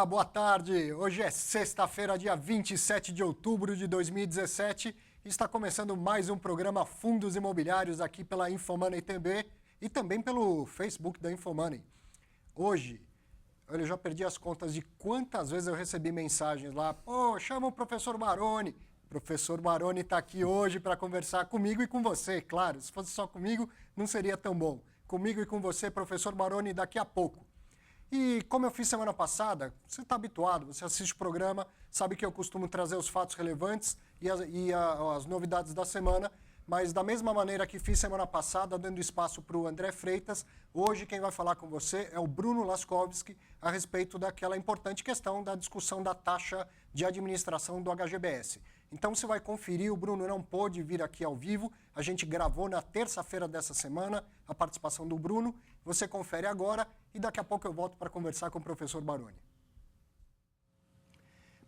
Olá, boa tarde. Hoje é sexta-feira, dia 27 de outubro de 2017 e está começando mais um programa Fundos Imobiliários aqui pela Infomoney TV e também pelo Facebook da Infomoney. Hoje, eu já perdi as contas de quantas vezes eu recebi mensagens lá. Pô, chama o professor Maroni. O professor Maroni está aqui hoje para conversar comigo e com você, claro. Se fosse só comigo, não seria tão bom. Comigo e com você, professor Maroni, daqui a pouco. E como eu fiz semana passada, você está habituado, você assiste o programa, sabe que eu costumo trazer os fatos relevantes e as novidades da semana, mas da mesma maneira que fiz semana passada, dando espaço para o André Freitas, hoje quem vai falar com você é o Bruno Laskowski a respeito daquela importante questão da discussão da taxa de administração do HGBS. Então você vai conferir, o Bruno não pôde vir aqui ao vivo, a gente gravou na terça-feira dessa semana a participação do Bruno, você confere agora e daqui a pouco eu volto para conversar com o professor Baroni.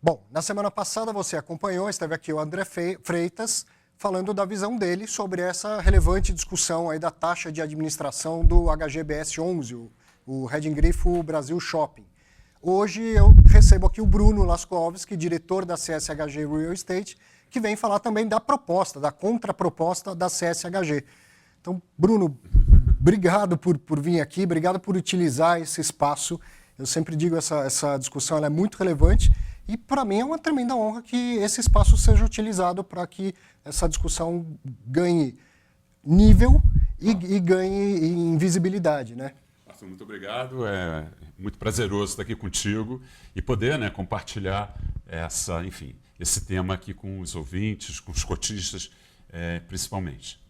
Bom, na semana passada você acompanhou, esteve aqui o André Freitas, falando da visão dele sobre essa relevante discussão aí da taxa de administração do HGBS 11, o Red Grifo Brasil Shopping. Hoje eu recebo aqui o Bruno Laskowski, diretor da CSHG Real Estate, que vem falar também da proposta, da contraproposta da CSHG. Então, Bruno, obrigado por vir aqui, obrigado por utilizar esse espaço. Eu sempre digo essa discussão ela é muito relevante e para mim é uma tremenda honra que esse espaço seja utilizado para que essa discussão ganhe nível e ganhe em visibilidade, né? Muito obrigado, é muito prazeroso estar aqui contigo e poder, né, compartilhar esse tema aqui com os ouvintes, com os cotistas, principalmente.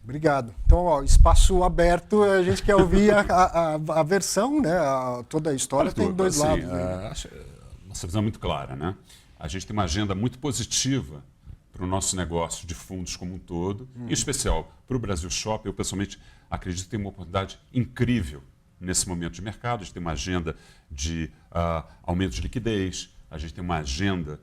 Obrigado. Então, ó, espaço aberto, a gente quer ouvir a versão, né, toda a história tem dois lados. Nossa visão é muito clara, né? A gente tem uma agenda muito positiva para o nosso negócio de fundos como um todo, em especial para o Brasil Shopping. Eu, pessoalmente, acredito que tem uma oportunidade incrível nesse momento de mercado. A gente tem uma agenda de aumento de liquidez, a gente tem uma agenda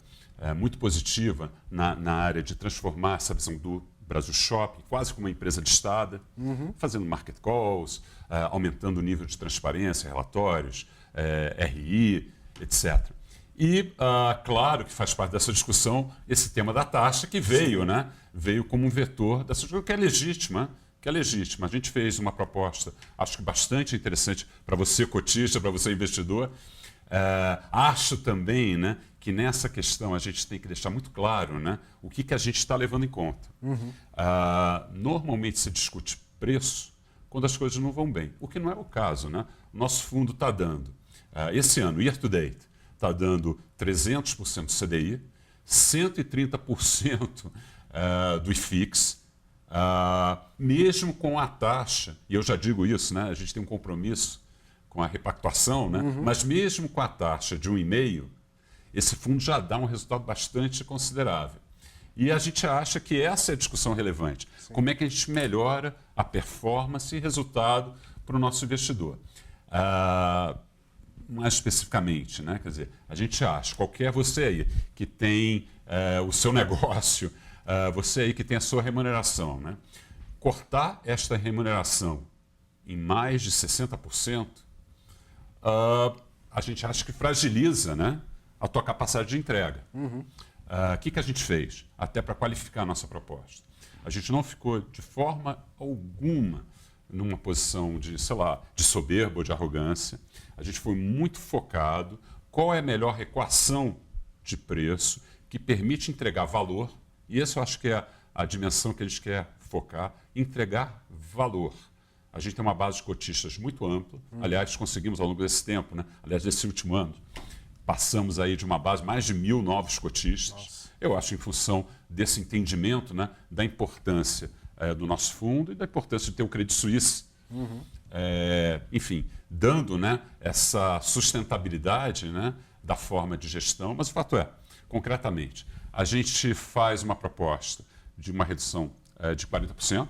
muito positiva na área de transformar essa visão do Brasil Shopping quase como uma empresa listada, fazendo market calls, aumentando o nível de transparência, relatórios, RI, etc. E, claro que faz parte dessa discussão esse tema da taxa que veio, né? Veio como um vetor dessa discussão que é legítima, A gente fez uma proposta, acho que bastante interessante para você cotista, para você investidor. Acho também, né, que nessa questão a gente tem que deixar muito claro, né, o que a gente está levando em conta. Normalmente se discute preço quando as coisas não vão bem, o que não é o caso, né? O nosso fundo está dando, esse ano, year to date, está dando 300% do CDI, 130% do IFIX, mesmo com a taxa, e eu já digo isso, né, a gente tem um compromisso com a repactuação, né, mas mesmo com a taxa de 1,5%, esse fundo já dá um resultado bastante considerável. E a gente acha que essa é a discussão relevante. Sim. Como é que a gente melhora a performance e resultado para o nosso investidor? Mais especificamente, né? Quer dizer, a gente acha, você aí que tem o seu negócio, você aí que tem a sua remuneração, né? Cortar esta remuneração em mais de 60%, a gente acha que fragiliza, né, a tua capacidade de entrega. O que a gente fez? Até para qualificar a nossa proposta. A gente não ficou de forma alguma numa posição de, de soberba ou de arrogância. A gente foi muito focado qual é a melhor equação de preço que permite entregar valor, e essa eu acho que é a dimensão que a gente quer focar, entregar valor. A gente tem uma base de cotistas muito ampla, aliás, conseguimos ao longo desse tempo, né? Aliás, desse último ano, passamos aí de uma base, mais de 1.000 novos cotistas. Nossa. Eu acho em função desse entendimento, né, da importância do nosso fundo e da importância de ter o Credit Suisse, enfim, dando, né, essa sustentabilidade, né, da forma de gestão. Mas o fato é, concretamente, a gente faz uma proposta de uma redução de 40%.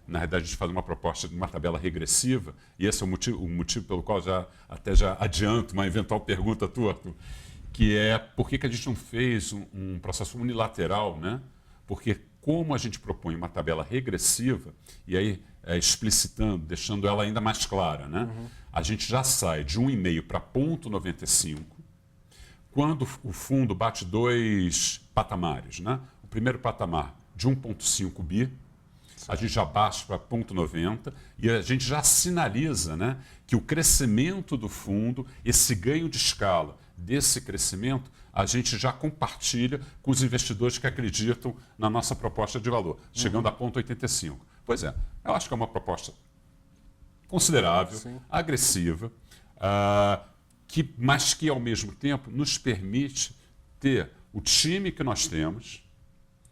Na realidade, a gente faz uma proposta de uma tabela regressiva, e esse é o motivo pelo qual já adianto uma eventual pergunta tua, Arthur, que é por que a gente não fez um processo unilateral, né? Porque como a gente propõe uma tabela regressiva, e aí explicitando, deixando ela ainda mais clara, né? A gente já sai de 1,5 para 0,95, quando o fundo bate 2 patamares, né? O primeiro patamar de 1,5 bi, a gente já baixa para 0,90 e a gente já sinaliza, né, que o crescimento do fundo, esse ganho de escala desse crescimento, a gente já compartilha com os investidores que acreditam na nossa proposta de valor, chegando a 0,85. Pois é, eu acho que é uma proposta considerável, agressiva, mas que, ao mesmo tempo, nos permite ter o time que nós temos.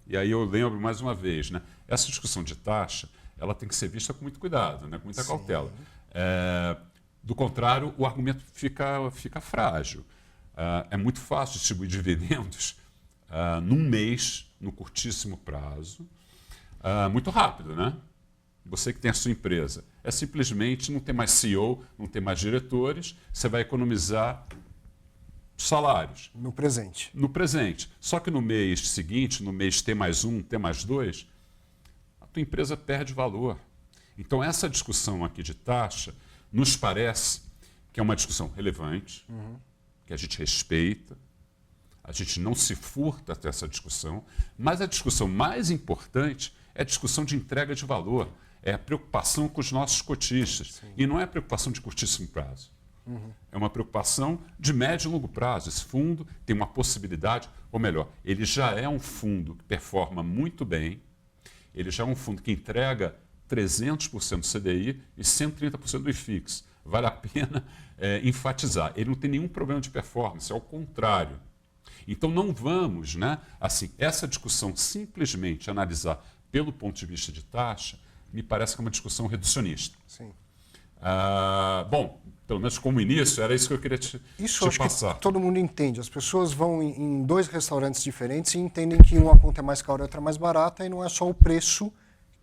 E aí eu lembro mais uma vez, né, essa discussão de taxa ela tem que ser vista com muito cuidado, né, com muita cautela. Do contrário, o argumento fica frágil. É muito fácil distribuir dividendos num mês, no curtíssimo prazo, muito rápido, né? Você que tem a sua empresa, é simplesmente não ter mais CEO, não ter mais diretores, você vai economizar salários. No presente. No presente. Só que no mês seguinte, no mês T+1, T+2, a tua empresa perde valor. Então essa discussão aqui de taxa nos parece que é uma discussão relevante, que a gente respeita, a gente não se furta até essa discussão, mas a discussão mais importante é a discussão de entrega de valor, é a preocupação com os nossos cotistas. E não é a preocupação de curtíssimo prazo. É uma preocupação de médio e longo prazo. Esse fundo tem uma possibilidade, ou melhor, ele já é um fundo que performa muito bem, ele já é um fundo que entrega 300% do CDI e 130% do IFIX. Vale a pena enfatizar. Ele não tem nenhum problema de performance, ao contrário. Então não vamos, né, assim, essa discussão simplesmente analisar pelo ponto de vista de taxa, me parece que é uma discussão reducionista. Sim. Bom, pelo menos como início, era isso que eu queria te acho passar. Que todo mundo entende. As pessoas vão em 2 restaurantes diferentes e entendem que uma conta é mais cara e outra é mais barata, e não é só o preço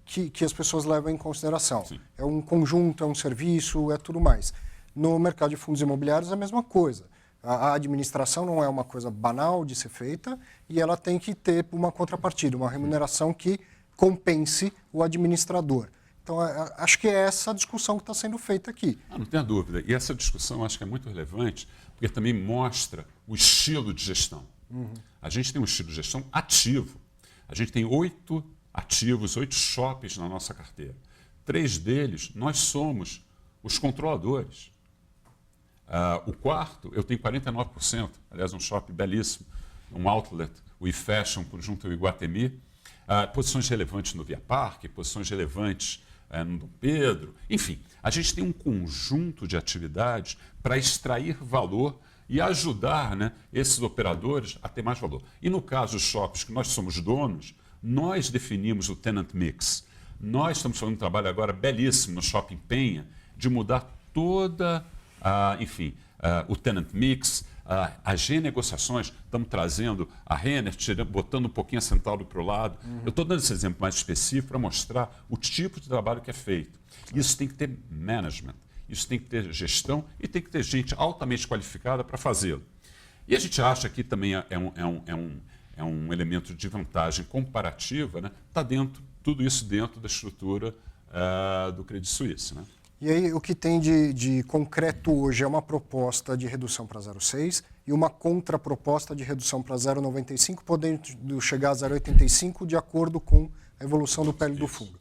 que as pessoas levam em consideração. Sim. É um conjunto, é um serviço, é tudo mais. No mercado de fundos imobiliários é a mesma coisa. A administração não é uma coisa banal de ser feita e ela tem que ter uma contrapartida, uma remuneração que compense o administrador. Então, acho que é essa discussão que está sendo feita aqui. Não tenha dúvida. E essa discussão acho que é muito relevante, porque também mostra o estilo de gestão. A gente tem um estilo de gestão ativo. A gente tem 8 ativos, 8 shoppings na nossa carteira. 3 deles, nós somos os controladores. O quarto, eu tenho 49%, aliás, um shopping belíssimo, um outlet, o iFashion, conjunto Iguatemi. Posições relevantes no Via Parque, posições relevantes no Dom Pedro. Enfim, a gente tem um conjunto de atividades para extrair valor e ajudar, né, esses operadores a ter mais valor. E no caso dos shoppings que nós somos donos, nós definimos o tenant mix. Nós estamos fazendo um trabalho agora belíssimo no Shopping Penha de mudar toda, o tenant mix, as renegociações. Estamos trazendo a Renner, botando um pouquinho a Centauro para o lado. Eu estou dando esse exemplo mais específico para mostrar o tipo de trabalho que é feito. Isso tem que ter management, isso tem que ter gestão e tem que ter gente altamente qualificada para fazê-lo. E a gente acha que também é um elemento de vantagem comparativa, né? Está tudo isso dentro da estrutura do Credit Suisse, né? E aí o que tem de concreto hoje é uma proposta de redução para 0,6 e uma contraproposta de redução para 0,95, podendo chegar a 0,85 de acordo com a evolução do PL do fundo.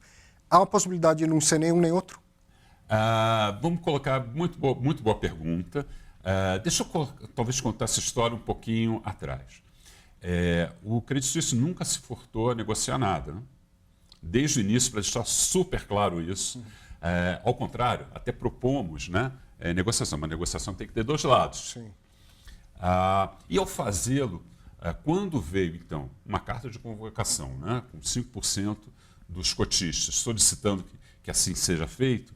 Há uma possibilidade de não ser nenhum nem outro? Vamos colocar, muito boa pergunta. Deixa eu talvez contar essa história um pouquinho atrás. O Credit Suisse nunca se furtou a negociar nada, né? Desde o início, para deixar super claro isso. Ao contrário, até propomos, né, negociação. Uma negociação tem que ter 2 lados. Sim. E ao fazê-lo, quando veio, então, uma carta de convocação, né, com 5% dos cotistas solicitando que assim seja feito,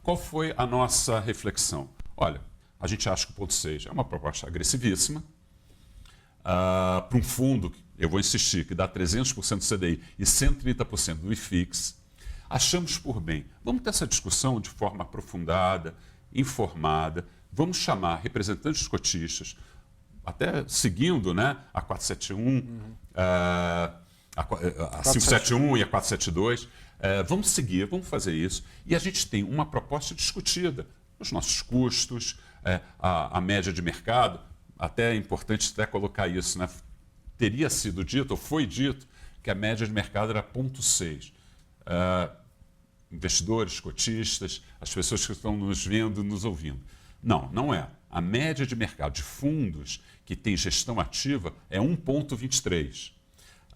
qual foi a nossa reflexão? Olha, a gente acha que o ponto 6 é uma proposta agressivíssima, para um fundo, eu vou insistir, que dá 300% do CDI e 130% do IFIX. Achamos por bem, vamos ter essa discussão de forma aprofundada, informada, vamos chamar representantes dos cotistas, até seguindo, né, a 471, a 571 e a 472. Vamos seguir, vamos fazer isso. E a gente tem uma proposta discutida. Os nossos custos, a média de mercado. Até é importante até colocar isso, né? Teria sido dito, ou foi dito, que a média de mercado era 0,6. Investidores, cotistas, as pessoas que estão nos vendo, nos ouvindo. Não, não é. A média de mercado de fundos que tem gestão ativa é 1,23.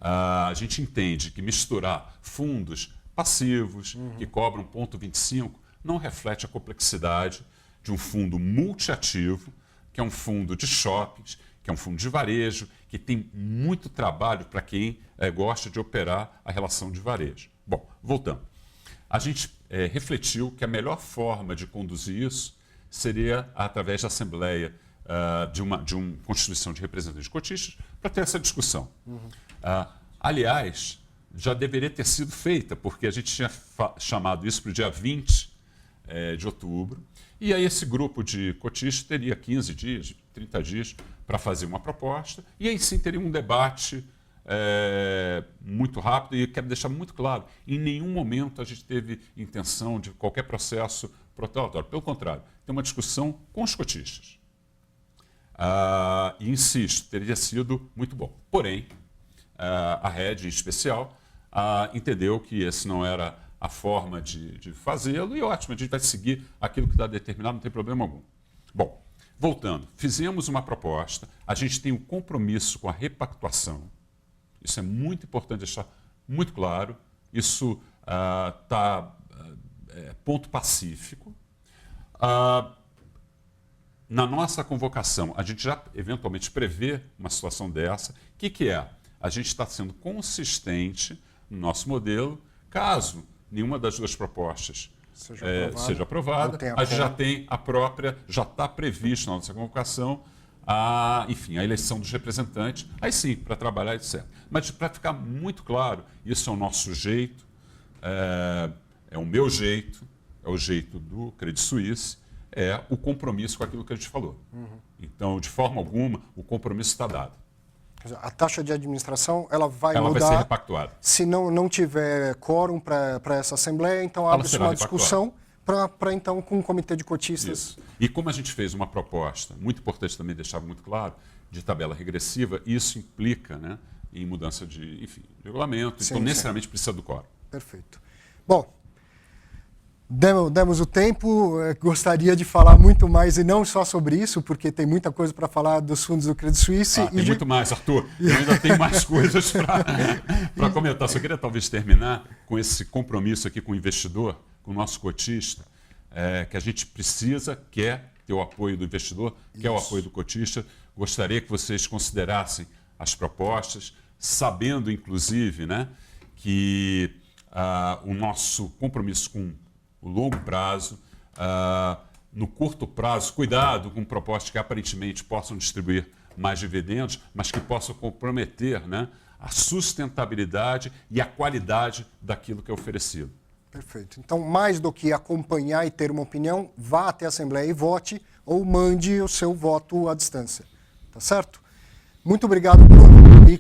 A gente entende que misturar fundos passivos, que cobram 0,25, não reflete a complexidade de um fundo multiativo, que é um fundo de shoppings, que é um fundo de varejo, que tem muito trabalho para quem gosta de operar a relação de varejo. Bom, voltando. A gente refletiu que a melhor forma de conduzir isso seria através da Assembleia de uma constituição de representantes cotistas para ter essa discussão. Aliás, já deveria ter sido feita, porque a gente tinha chamado isso para o dia 20 de outubro, e aí esse grupo de cotistas teria 15 dias, 30 dias para fazer uma proposta, e aí sim teria um debate muito rápido, e eu quero deixar muito claro, em nenhum momento a gente teve intenção de qualquer processo protelatório. Pelo contrário, tem uma discussão com os cotistas. E insisto, teria sido muito bom. Porém, a Rede, em especial, entendeu que esse não era a forma de fazê-lo, e ótimo, a gente vai seguir aquilo que está determinado, não tem problema algum. Bom, voltando, fizemos uma proposta, a gente tem um compromisso com a repactuação, isso é muito importante deixar muito claro, isso está ponto pacífico. Na nossa convocação, a gente já eventualmente prevê uma situação dessa. O que é? A gente está sendo consistente no nosso modelo, caso nenhuma das duas propostas seja aprovada, a gente já tem a própria, já está previsto na nossa convocação, a eleição dos representantes, aí sim, para trabalhar, etc. Mas para ficar muito claro, isso é o nosso jeito, é o meu jeito, é o jeito do Credit Suisse, é o compromisso com aquilo que a gente falou. Então, de forma alguma, o compromisso está dado. A taxa de administração ela vai ela mudar. Vai ser repactuada. Se não tiver quórum para essa Assembleia, então abre-se uma discussão para então com o comitê de cotistas. Isso. E como a gente fez uma proposta, muito importante também deixar muito claro, de tabela regressiva, isso implica, né, em mudança de regulamento, então necessariamente precisa do quórum. Perfeito. Bom, demos o tempo, gostaria de falar muito mais e não só sobre isso, porque tem muita coisa para falar dos fundos do Credit Suisse. Tem muito mais, Arthur. Eu ainda tenho mais coisas para comentar. Só queria talvez terminar com esse compromisso aqui com o investidor, com o nosso cotista, que a gente quer ter o apoio do investidor, quer o apoio do cotista. Gostaria que vocês considerassem as propostas, sabendo, inclusive, né, que o nosso compromisso com o longo prazo, no curto prazo, cuidado com propostas que aparentemente possam distribuir mais dividendos, mas que possam comprometer, né, a sustentabilidade e a qualidade daquilo que é oferecido. Perfeito. Então, mais do que acompanhar e ter uma opinião, vá até a Assembleia e vote, ou mande o seu voto à distância. Tá certo? Muito obrigado, Bruno. E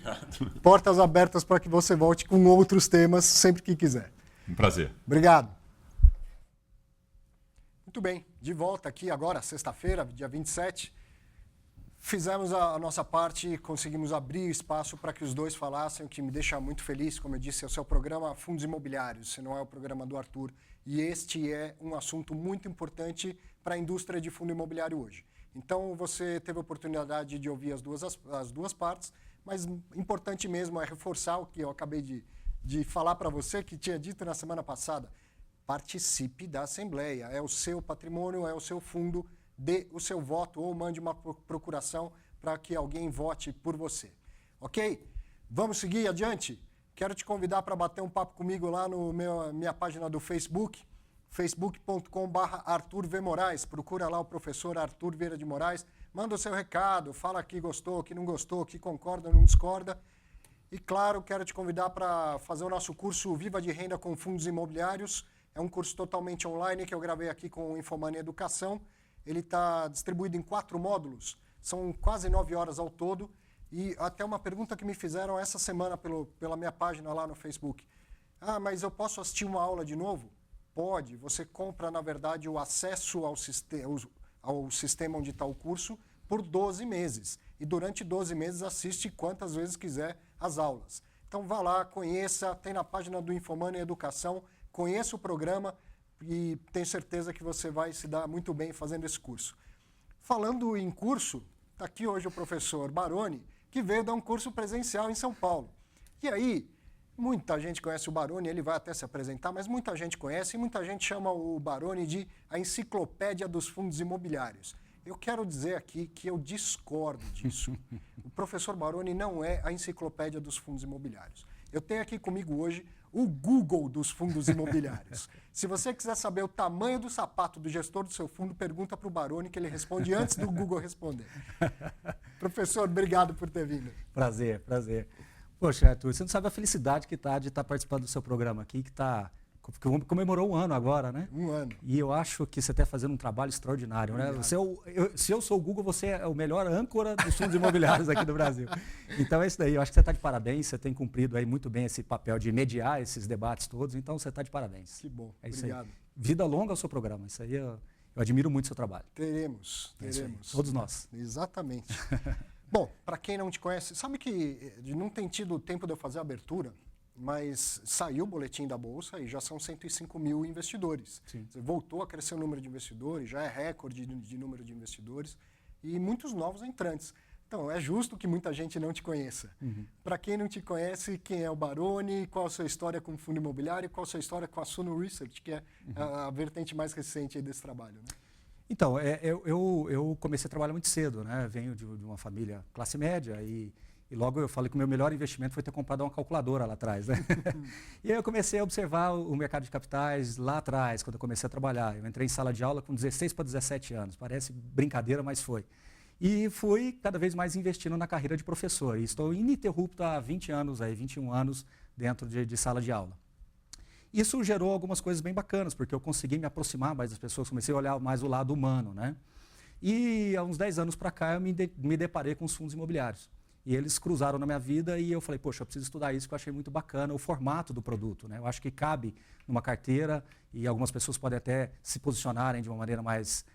portas abertas para que você volte com outros temas sempre que quiser. Um prazer. Obrigado. Muito bem, de volta aqui agora, sexta-feira, dia 27. Fizemos a nossa parte, conseguimos abrir espaço para que os dois falassem, o que me deixa muito feliz. Como eu disse, é o seu programa Fundos Imobiliários, se não é o programa do Arthur. E este é um assunto muito importante para a indústria de fundo imobiliário hoje. Então, você teve a oportunidade de ouvir as duas partes, mas importante mesmo é reforçar o que eu acabei de falar para você, que tinha dito na semana passada. Participe da Assembleia, é o seu patrimônio, é o seu fundo, dê o seu voto ou mande uma procuração para que alguém vote por você. Ok? Vamos seguir adiante? Quero te convidar para bater um papo comigo lá no minha página do Facebook, facebook.com/Arthur V. Moraes. Procura lá o professor Arthur Vieira de Moraes, manda o seu recado, fala que gostou, que não gostou, que concorda ou não discorda. E claro, quero te convidar para fazer o nosso curso Viva de Renda com Fundos Imobiliários. É um curso totalmente online que eu gravei aqui com o Infomania Educação. Ele está distribuído em 4 módulos, são quase 9 horas ao todo. E até uma pergunta que me fizeram essa semana pela minha página lá no Facebook. Ah, mas eu posso assistir uma aula de novo? Pode. Você compra, na verdade, o acesso ao sistema onde está o curso por 12 meses. E durante 12 meses assiste quantas vezes quiser as aulas. Então vá lá, conheça, tem na página do Infomoney Educação, conheça o programa e tenho certeza que você vai se dar muito bem fazendo esse curso. Falando em curso, está aqui hoje o professor Baroni, que veio dar um curso presencial em São Paulo. E aí, muita gente conhece o Baroni, ele vai até se apresentar, mas muita gente conhece e muita gente chama o Baroni de a enciclopédia dos fundos imobiliários. Eu quero dizer aqui que eu discordo disso. O professor Baroni não é a enciclopédia dos fundos imobiliários. Eu tenho aqui comigo hoje o Google dos fundos imobiliários. Se você quiser saber o tamanho do sapato do gestor do seu fundo, pergunta para o Baroni que ele responde antes do Google responder. Professor, obrigado por ter vindo. Prazer, prazer. Poxa, Arthur, você não sabe a felicidade que está de estar participando do seu programa aqui, que comemorou um ano agora, né? Um ano. E eu acho que você está fazendo um trabalho extraordinário, né? Se eu sou o Google, você é o melhor âncora dos fundos imobiliários aqui do Brasil. Então é isso daí. Eu acho que você está de parabéns, você tem cumprido aí muito bem esse papel de mediar esses debates todos, então você está de parabéns. Que bom, é isso obrigado. Aí. Vida longa ao seu programa, isso aí eu admiro muito o seu trabalho. Teremos. Todos nós. Exatamente. Bom, para quem não te conhece, sabe que não tem tido tempo de eu fazer a abertura, mas saiu o boletim da Bolsa e já são 105 mil investidores. Sim. Voltou a crescer o número de investidores, já é recorde de número de investidores e muitos novos entrantes. Então, é justo que muita gente não te conheça. Uhum. Para quem não te conhece, quem é o Baroni, qual a sua história com o fundo imobiliário, qual a sua história com a Suno Research, que é a vertente mais recente aí desse trabalho, né? Então, eu comecei a trabalhar muito cedo, né? Venho de uma família classe média e logo eu falei que o meu melhor investimento foi ter comprado uma calculadora lá atrás, né? E aí eu comecei a observar o mercado de capitais lá atrás, quando eu comecei a trabalhar. Eu entrei em sala de aula com 16 para 17 anos, parece brincadeira, mas foi. E fui cada vez mais investindo na carreira de professor. E estou ininterrupto há 20 anos, 21 anos dentro de sala de aula. Isso gerou algumas coisas bem bacanas, porque eu consegui me aproximar mais das pessoas, comecei a olhar mais o lado humano, né? E há uns 10 anos para cá eu me deparei com os fundos imobiliários. E eles cruzaram na minha vida e eu falei, poxa, eu preciso estudar isso, que eu achei muito bacana, o formato do produto, né? Eu acho que cabe numa carteira e algumas pessoas podem até se posicionarem de uma maneira mais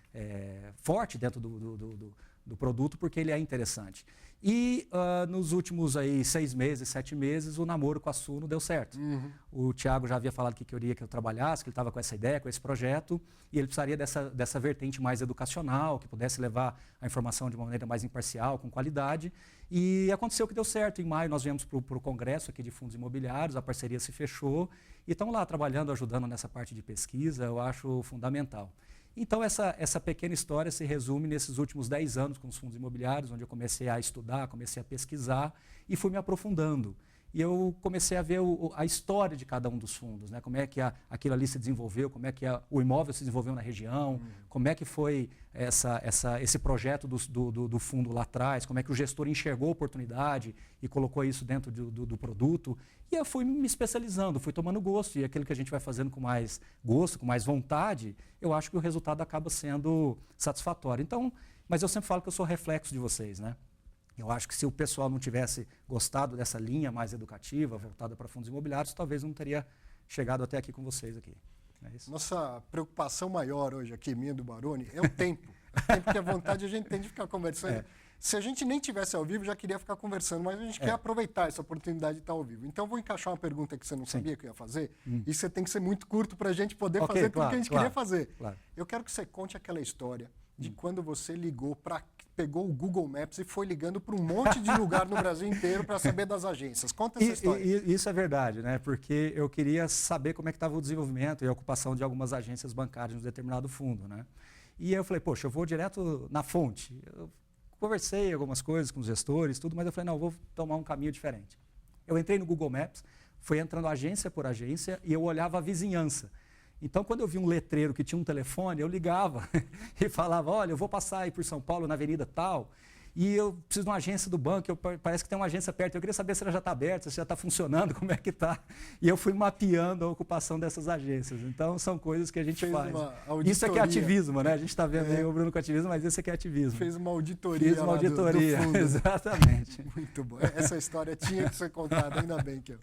forte dentro do produto, porque ele é interessante. E nos últimos 6 meses, 7 meses, o namoro com a Suno deu certo. Uhum. O Thiago já havia falado que queria que eu trabalhasse, que ele estava com essa ideia, com esse projeto, e ele precisaria dessa vertente mais educacional, que pudesse levar a informação de uma maneira mais imparcial, com qualidade. E aconteceu que deu certo. Em maio nós viemos para o congresso aqui de fundos imobiliários, a parceria se fechou, e estamos lá trabalhando, ajudando nessa parte de pesquisa, eu acho fundamental. Então, essa pequena história se resume nesses últimos 10 anos com os fundos imobiliários, onde eu comecei a estudar, comecei a pesquisar e fui me aprofundando. E eu comecei a ver a história de cada um dos fundos, né? Como é que aquilo ali se desenvolveu, como é que o imóvel se desenvolveu na região, como é que foi esse projeto do fundo lá atrás, como é que o gestor enxergou a oportunidade e colocou isso dentro do produto. E eu fui me especializando, fui tomando gosto. E aquilo que a gente vai fazendo com mais gosto, com mais vontade, eu acho que o resultado acaba sendo satisfatório. Então, mas eu sempre falo que eu sou reflexo de vocês, né? Eu acho que se o pessoal não tivesse gostado dessa linha mais educativa, voltada para fundos imobiliários, talvez não teria chegado até aqui com vocês aqui. É isso. Nossa preocupação maior hoje aqui, minha do Baroni, é o tempo. O tempo que a vontade a gente tem de ficar conversando. Se a gente nem tivesse ao vivo, já queria ficar conversando, mas a gente quer aproveitar essa oportunidade de estar ao vivo. Então, eu vou encaixar uma pergunta que você não sabia que eu ia fazer, e você tem que ser muito curto para a gente poder fazer tudo que a gente queria fazer. Claro. Eu quero que você conte aquela história de quando você pegou o Google Maps e foi ligando para um monte de lugar no Brasil inteiro para saber das agências. Conta essa história. Isso é verdade, né? Porque eu queria saber como é que estava o desenvolvimento e a ocupação de algumas agências bancárias em um determinado fundo, né? E eu falei, poxa, eu vou direto na fonte. Eu conversei algumas coisas com os gestores, tudo, mas eu falei, não, eu vou tomar um caminho diferente. Eu entrei no Google Maps, fui entrando agência por agência e eu olhava a vizinhança. Então, quando eu vi um letreiro que tinha um telefone, eu ligava e falava, olha, eu vou passar aí por São Paulo, na avenida tal. e eu preciso de uma agência do banco, parece que tem uma agência perto, eu queria saber se ela já está aberta, se já está funcionando, como é que está. E eu fui mapeando a ocupação dessas agências. Então, são coisas que a gente faz. Isso é que é ativismo, né? A gente está vendo aí o Bruno com ativismo, mas isso é que é ativismo. Fez uma auditoria. Fiz uma auditoria, do exatamente. Muito bom. Essa história tinha que ser contada, ainda bem que eu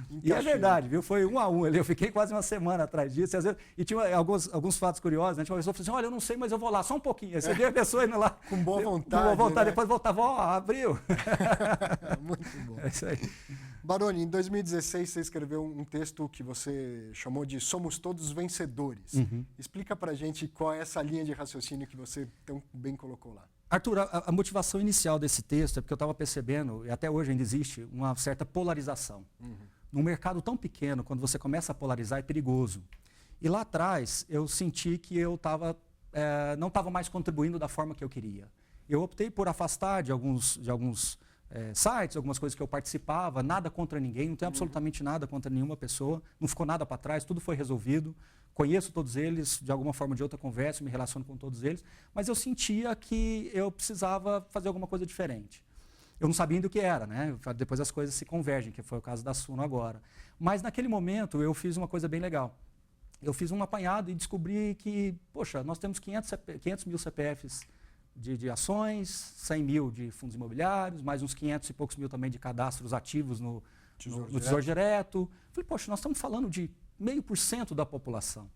encaixei. E é verdade, viu? Foi 1 a 1 ali. Eu fiquei quase uma semana atrás disso. E tinha alguns fatos curiosos. Né? Tinha uma pessoa que falou assim: olha, eu não sei, mas eu vou lá, só um pouquinho. Aí você vê a pessoa indo lá. Com boa vontade. Com boa vontade, né? depois voltava, ó, abriu. Muito bom. É isso aí. Baroni, em 2016 você escreveu um texto que você chamou de Somos Todos Vencedores. Explica pra gente qual é essa linha de raciocínio que você tão bem colocou lá. Arthur, a motivação inicial desse texto é porque eu estava percebendo, e até hoje ainda existe, uma certa polarização. Num mercado tão pequeno, quando você começa a polarizar, é perigoso. E lá atrás, eu senti que eu não estava mais contribuindo da forma que eu queria. Eu optei por afastar de alguns sites, algumas coisas que eu participava, nada contra ninguém, não tenho absolutamente nada contra nenhuma pessoa, não ficou nada para trás, tudo foi resolvido. Conheço todos eles, de alguma forma ou de outra converso, me relaciono com todos eles, mas eu sentia que eu precisava fazer alguma coisa diferente. Eu não sabia ainda o que era, né? Depois as coisas se convergem, que foi o caso da Suno agora. Mas naquele momento eu fiz uma coisa bem legal. Eu fiz um apanhado e descobri que, poxa, nós temos 500 mil CPFs de ações, 100 mil de fundos imobiliários, mais uns 500 e poucos mil também de cadastros ativos no Tesouro Direto. Falei, poxa, nós estamos falando de 0,5% da população.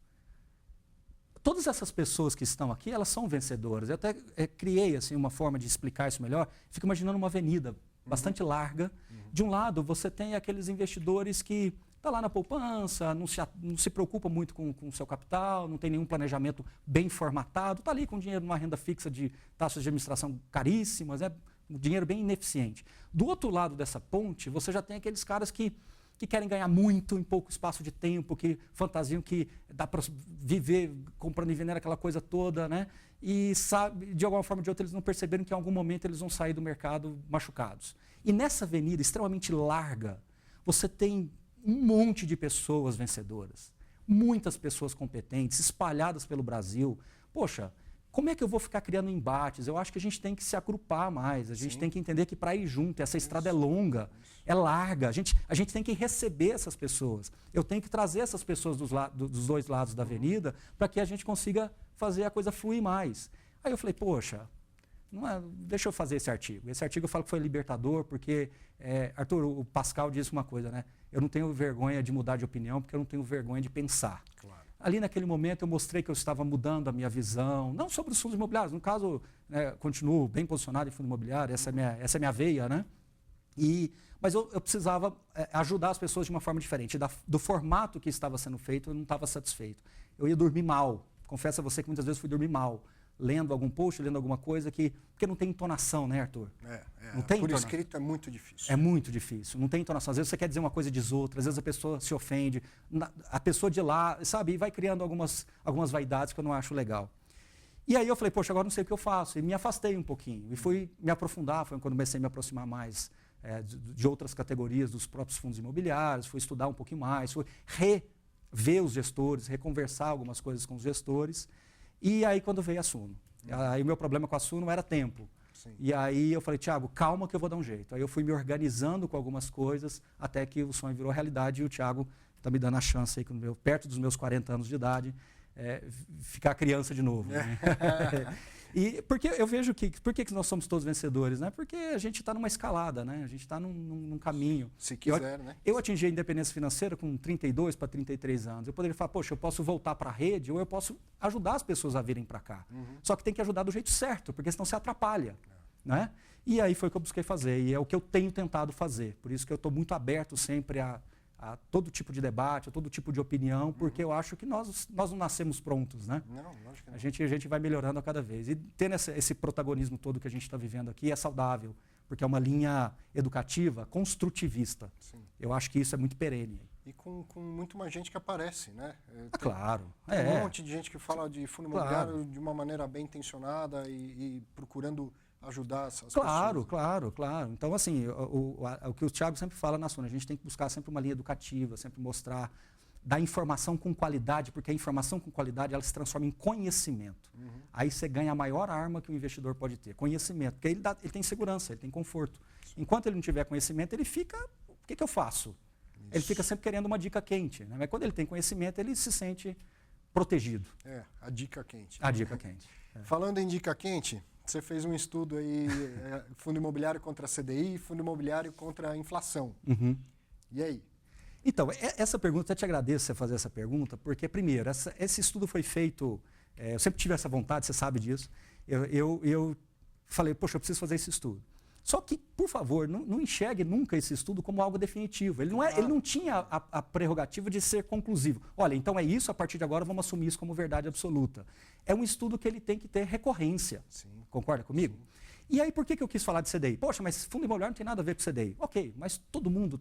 Todas essas pessoas que estão aqui, elas são vencedoras. Eu até criei assim, uma forma de explicar isso melhor. Fico imaginando uma avenida bastante larga. De um lado, você tem aqueles investidores que estão lá na poupança, não se preocupa muito com o seu capital, não tem nenhum planejamento bem formatado, está ali com dinheiro numa renda fixa de taxas de administração caríssimas, um dinheiro bem ineficiente. Do outro lado dessa ponte, você já tem aqueles caras que querem ganhar muito em pouco espaço de tempo, que fantasiam que dá para viver comprando e vendendo aquela coisa toda, né? E sabe, de alguma forma ou de outra eles não perceberam que em algum momento eles vão sair do mercado machucados. E nessa avenida extremamente larga, você tem um monte de pessoas vencedoras, muitas pessoas competentes, espalhadas pelo Brasil. Poxa, como é que eu vou ficar criando embates? Eu acho que a gente tem que se agrupar mais, a gente tem que entender que para ir junto, essa estrada é longa, é larga, a gente tem que receber essas pessoas. Eu tenho que trazer essas pessoas dos dois lados da avenida para que a gente consiga fazer a coisa fluir mais. Aí eu falei, poxa, deixa eu fazer esse artigo. Esse artigo eu falo que foi libertador, porque, Arthur, o Pascal disse uma coisa, né? Eu não tenho vergonha de mudar de opinião, porque eu não tenho vergonha de pensar. Claro. Ali naquele momento eu mostrei que eu estava mudando a minha visão, não sobre os fundos imobiliários, no caso, continuo bem posicionado em fundo imobiliário, essa é a minha veia, né? Mas eu precisava ajudar as pessoas de uma forma diferente. Do formato que estava sendo feito, eu não estava satisfeito. Eu ia dormir mal. Confesso a você que muitas vezes fui dormir mal, lendo algum post, lendo alguma coisa porque não tem entonação, né, Arthur? Não tem por escrito é muito difícil. É muito difícil, não tem entonação. Às vezes você quer dizer uma coisa e diz outra, às vezes a pessoa se ofende, a pessoa de lá, sabe, e vai criando algumas vaidades que eu não acho legal. E aí eu falei, poxa, agora não sei o que eu faço. E me afastei um pouquinho e fui me aprofundar, foi quando comecei a me aproximar mais de outras categorias, dos próprios fundos imobiliários, fui estudar um pouquinho mais, fui rever os gestores, reconversar algumas coisas com os gestores. E aí quando veio a Suno. Aí o meu problema com a Suno era tempo. Sim. E aí eu falei, Thiago, calma que eu vou dar um jeito. Aí eu fui me organizando com algumas coisas até que o sonho virou realidade e o Thiago está me dando a chance aí, perto dos meus 40 anos de idade, ficar criança de novo. Né? E porque eu vejo por que nós somos todos vencedores? Né? Porque a gente está numa escalada, né? A gente está num caminho. Se quiser, né? Eu atingi a independência financeira com 32 para 33 anos. Eu poderia falar, poxa, eu posso voltar para a rede ou eu posso ajudar as pessoas a virem para cá. Só que tem que ajudar do jeito certo, porque senão se atrapalha. Né? E aí foi o que eu busquei fazer, e é o que eu tenho tentado fazer. Por isso que eu estou muito aberto sempre a todo tipo de debate, a todo tipo de opinião, porque eu acho que nós não nascemos prontos, né? Não, lógico que não. A gente vai melhorando a cada vez. E tendo esse protagonismo todo que a gente está vivendo aqui é saudável, porque é uma linha educativa, construtivista. Sim. Eu acho que isso é muito perene. E com muito mais gente que aparece, né? Claro. Tem um monte de gente que fala de fundo imobiliário de uma maneira bem intencionada e procurando ajudar as pessoas. Claro. Então, assim, o que o Thiago sempre fala na Suno, a gente tem que buscar sempre uma linha educativa, sempre mostrar da informação com qualidade, porque a informação com qualidade ela se transforma em conhecimento. Aí você ganha a maior arma que o investidor pode ter, conhecimento, porque ele tem segurança, ele tem conforto. Enquanto ele não tiver conhecimento, ele fica, o que eu faço? Isso. Ele fica sempre querendo uma dica quente, né? Mas quando ele tem conhecimento, ele se sente protegido. A dica quente. A dica quente. Falando em dica quente, você fez um estudo aí, fundo imobiliário contra a CDI, fundo imobiliário contra a inflação. E aí? Então, essa pergunta, eu te agradeço você fazer essa pergunta, porque, primeiro, esse estudo foi feito, eu sempre tive essa vontade, você sabe disso, eu falei, poxa, eu preciso fazer esse estudo. Só que, por favor, não enxergue nunca esse estudo como algo definitivo. Ele não tinha a prerrogativa de ser conclusivo. Olha, então é isso, a partir de agora vamos assumir isso como verdade absoluta. É um estudo que ele tem que ter recorrência. Sim. Concorda comigo? Sim. E aí, por que eu quis falar de CDI? Poxa, mas fundo imobiliário não tem nada a ver com CDI. Ok, mas todo mundo...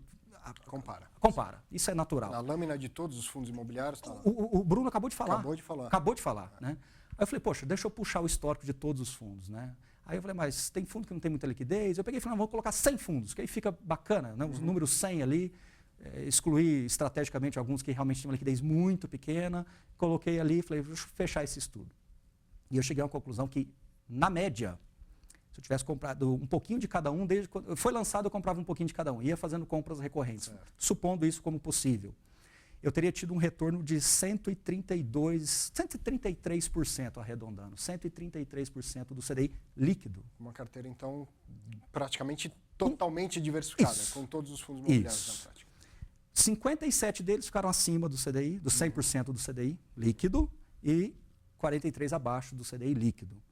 Compara. Isso é natural. Na lâmina de todos os fundos imobiliários está lá. O Bruno acabou de falar. Acabou de falar. Né? Aí eu falei, poxa, deixa eu puxar o histórico de todos os fundos, né? Aí eu falei, mas tem fundo que não tem muita liquidez? Eu peguei e falei, não, vou colocar 100 fundos, que aí fica bacana, né? Os números 100 ali, excluí estrategicamente alguns que realmente tinham uma liquidez muito pequena, coloquei ali e falei, deixa eu fechar esse estudo. E eu cheguei a uma conclusão que, na média, se eu tivesse comprado um pouquinho de cada um, desde quando foi lançado eu comprava um pouquinho de cada um, ia fazendo compras recorrentes, supondo isso como possível. Eu teria tido um retorno de 133% arredondando, 133% do CDI líquido. Uma carteira, então, praticamente totalmente diversificada, com todos os fundos imobiliários na prática. 57 deles ficaram acima do CDI, do 100% do CDI líquido, e 43 abaixo do CDI líquido.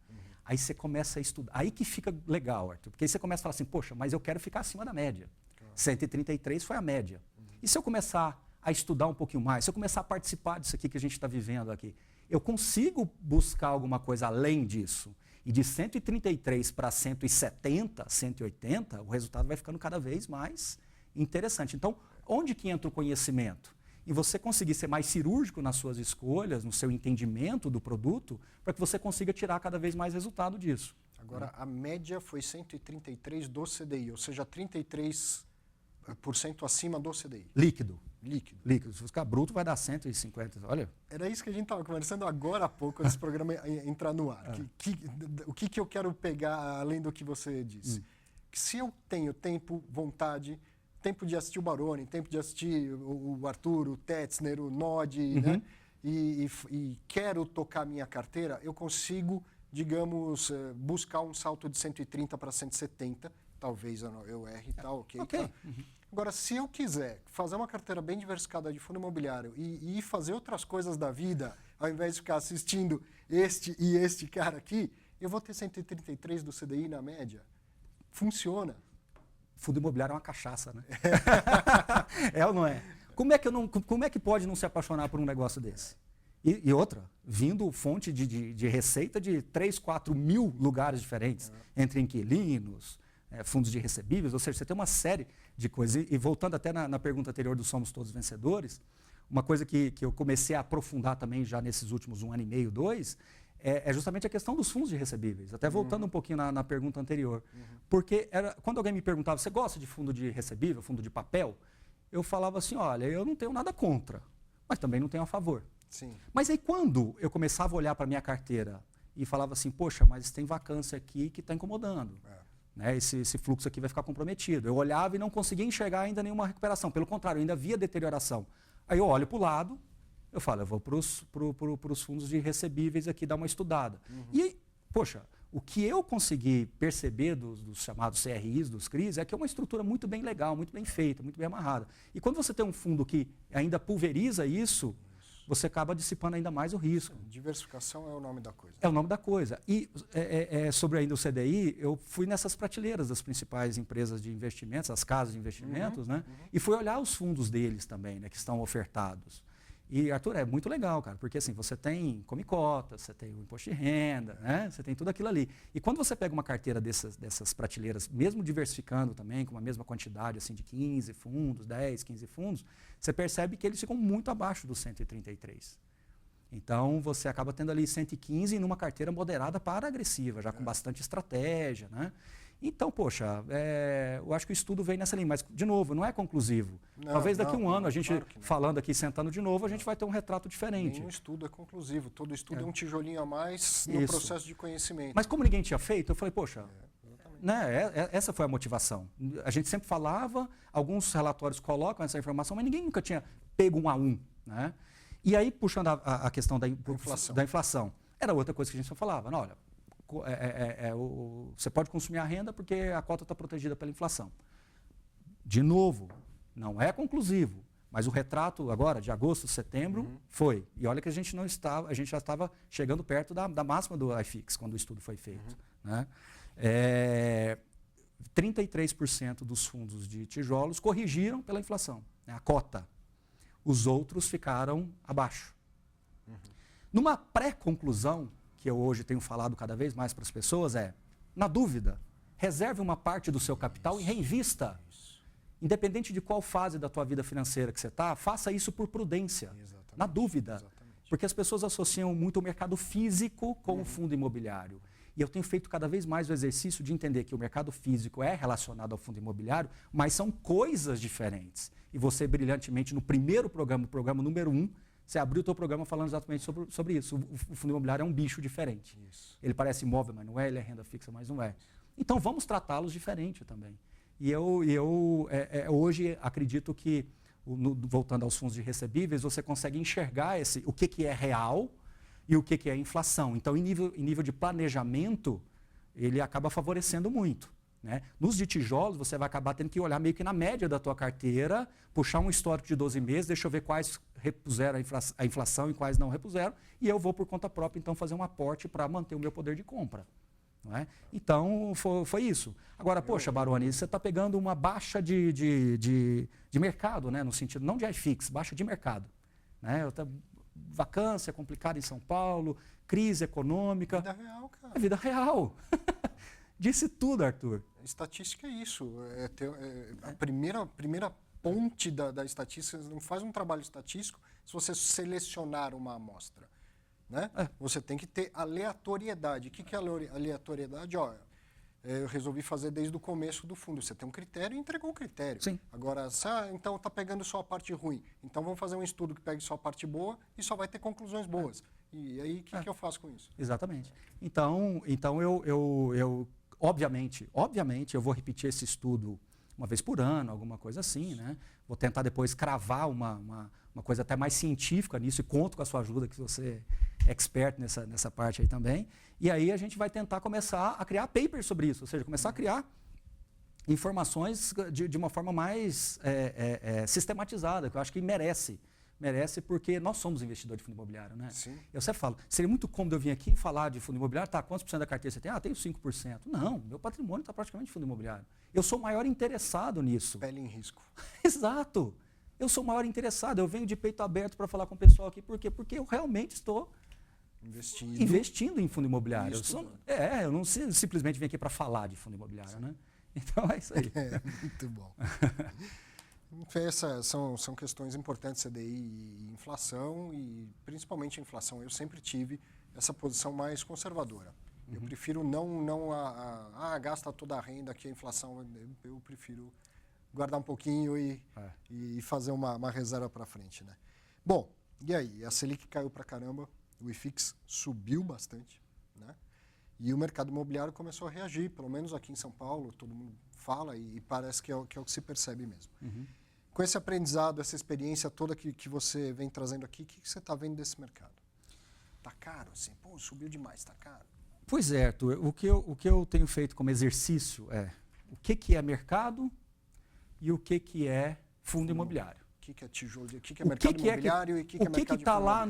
Aí você começa a estudar. Aí que fica legal, Arthur, porque aí você começa a falar assim, poxa, mas eu quero ficar acima da média. 133 foi a média. E se eu começar a estudar um pouquinho mais, se eu começar a participar disso aqui que a gente está vivendo aqui, eu consigo buscar alguma coisa além disso. E de 133 para 170, 180, o resultado vai ficando cada vez mais interessante. Então, onde que entra o conhecimento? E você conseguir ser mais cirúrgico nas suas escolhas, no seu entendimento do produto, para que você consiga tirar cada vez mais resultado disso. Agora, a média foi 133 do CDI, ou seja, 33% acima do CDI. Líquido. Se ficar bruto, vai dar 150. Olha. Era isso que a gente estava conversando agora há pouco, antes do programa entrar no ar. O que eu quero pegar, além do que você disse? Que se eu tenho tempo, vontade, tempo de assistir o Baroni, tempo de assistir o Arthur, o Tetzner, o Nodi, né? E quero tocar minha carteira, eu consigo, digamos, buscar um salto de 130 para 170, talvez eu erre e tal, ok? Tá? Agora, se eu quiser fazer uma carteira bem diversificada de fundo imobiliário e fazer outras coisas da vida, ao invés de ficar assistindo este cara aqui, eu vou ter 133 do CDI na média. Funciona. Fundo imobiliário é uma cachaça, né? É ou não é? Como é que pode não se apaixonar por um negócio desse? E outra, vindo fonte de receita de 3, 4 mil lugares diferentes, entre inquilinos, fundos de recebíveis, ou seja, você tem uma série de coisas. E voltando até na pergunta anterior do Somos Todos Vencedores, uma coisa que eu comecei a aprofundar também já nesses últimos 1 ano e meio, 2, é justamente a questão dos fundos de recebíveis. Até voltando um pouquinho na pergunta anterior. Porque quando alguém me perguntava, você gosta de fundo de recebível, fundo de papel? Eu falava assim, olha, eu não tenho nada contra, mas também não tenho a favor. Sim. Mas aí quando eu começava a olhar para a minha carteira e falava assim, poxa, mas tem vacância aqui que está incomodando. Né? Esse fluxo aqui vai ficar comprometido. Eu olhava e não conseguia enxergar ainda nenhuma recuperação. Pelo contrário, eu ainda via deterioração. Aí eu olho para o lado, eu falo, eu vou para os fundos de recebíveis aqui dar uma estudada. E, poxa, o que eu consegui perceber dos chamados CRIs, dos CRIs, é que é uma estrutura muito bem legal, muito bem feita, muito bem amarrada. E quando você tem um fundo que ainda pulveriza isso, você acaba dissipando ainda mais o risco. Diversificação é o nome da coisa. É o nome da coisa. E sobre ainda o CDI, eu fui nessas prateleiras das principais empresas de investimentos, as casas de investimentos, né? E fui olhar os fundos deles também, né, que estão ofertados. E, Arthur, é muito legal, cara, porque assim, você tem come cota, você tem o imposto de renda, né? Você tem tudo aquilo ali. E quando você pega uma carteira dessas prateleiras, mesmo diversificando também, com a mesma quantidade assim, de 15 fundos, 10, 15 fundos, você percebe que eles ficam muito abaixo dos 133. Então, você acaba tendo ali 115 numa carteira moderada para agressiva, já com bastante estratégia, né? Então, poxa, eu acho que o estudo vem nessa linha, mas, de novo, não é conclusivo. Não, Talvez daqui a um ano, a gente claro que não. falando aqui, sentando de novo, a gente vai ter um retrato diferente. Nenhum estudo é conclusivo. Todo estudo é um tijolinho a mais no Isso. processo de conhecimento. Mas como ninguém tinha feito, eu falei, poxa, né, essa foi a motivação. A gente sempre falava, alguns relatórios colocam essa informação, mas ninguém nunca tinha pego um a um. Né? E aí, puxando a questão da inflação, era outra coisa que a gente só falava. Não, olha, você pode consumir a renda porque a cota está protegida pela inflação. De novo, não é conclusivo, mas o retrato agora, de agosto, setembro, foi. E olha que a gente já estava chegando perto da máxima do iFix, quando o estudo foi feito. Né? 33% dos fundos de tijolos corrigiram pela inflação, né, a cota. Os outros ficaram abaixo. Numa pré-conclusão, que eu hoje tenho falado cada vez mais para as pessoas, na dúvida, reserve uma parte do seu capital e reinvista. Independente de qual fase da tua vida financeira que você está, faça isso por prudência, na dúvida. Porque as pessoas associam muito o mercado físico com o fundo imobiliário. E eu tenho feito cada vez mais o exercício de entender que o mercado físico é relacionado ao fundo imobiliário, mas são coisas diferentes. E você, brilhantemente, no primeiro programa, o programa número 1, você abriu o teu programa falando exatamente sobre isso. O fundo imobiliário é um bicho diferente. Isso. Ele parece imóvel, mas não é. Ele é renda fixa, mas não é. Então, vamos tratá-los diferente também. E eu hoje acredito que, voltando aos fundos de recebíveis, você consegue enxergar o que é real e o que é inflação. Então, em nível de planejamento, ele acaba favorecendo muito. Né? Nos de tijolos, você vai acabar tendo que olhar meio que na média da tua carteira, puxar um histórico de 12 meses, deixa eu ver quais repuseram a inflação e quais não repuseram, e eu vou por conta própria, então, fazer um aporte para manter o meu poder de compra. Não é? Então, foi isso. Agora, poxa, Baroni, você está pegando uma baixa de mercado, né? No sentido, não de iFix, baixa de mercado. Né? Vacância complicada em São Paulo, crise econômica. Vida real, cara. É vida real. Disse tudo, Arthur. Estatística é isso. A primeira ponte da estatística, você não faz um trabalho estatístico se você selecionar uma amostra. Né? Você tem que ter aleatoriedade. O que é aleatoriedade? Eu resolvi fazer desde o começo do fundo. Você tem um critério e entregou o critério. Sim. Agora, então está pegando só a parte ruim. Então vamos fazer um estudo que pegue só a parte boa e só vai ter conclusões boas. E aí, o que eu faço com isso? Exatamente. Então eu obviamente, eu vou repetir esse estudo uma vez por ano, alguma coisa assim, né? Vou tentar depois cravar uma coisa até mais científica nisso e conto com a sua ajuda, que você é expert nessa parte aí também. E aí a gente vai tentar começar a criar papers sobre isso, ou seja, começar a criar informações de uma forma mais sistematizada, que eu acho que merece porque nós somos investidores de fundo imobiliário, né? Sim. Eu sempre falo, seria muito cômodo eu vir aqui e falar de fundo imobiliário, quantos por cento da carteira você tem? Tenho 5%. Não, meu patrimônio está praticamente em fundo imobiliário. Eu sou o maior interessado nisso. Pele em risco. Exato. Eu sou o maior interessado. Eu venho de peito aberto para falar com o pessoal aqui. Por quê? Porque eu realmente estou investindo em fundo imobiliário. Eu não simplesmente venho aqui para falar de fundo imobiliário, né? Então é isso aí. Muito bom. Essas são questões importantes, CDI e inflação, e principalmente a inflação. Eu sempre tive essa posição mais conservadora. Eu prefiro não gasta toda a renda que a inflação. Eu prefiro guardar um pouquinho e fazer uma reserva para frente. Né? Bom, e aí? A Selic caiu para caramba, o IFIX subiu bastante, né? E o mercado imobiliário começou a reagir, pelo menos aqui em São Paulo, todo mundo fala e parece que é o que se percebe mesmo. Com esse aprendizado, essa experiência toda que você vem trazendo aqui, o que você está vendo desse mercado? Está caro assim? Pô, subiu demais, está caro. Pois é, Arthur. O que eu tenho feito como exercício é o que é mercado e o que é fundo imobiliário. O que é tijolo, o que é mercado imobiliário e o que é mercado de fundo imobiliário? O que está lá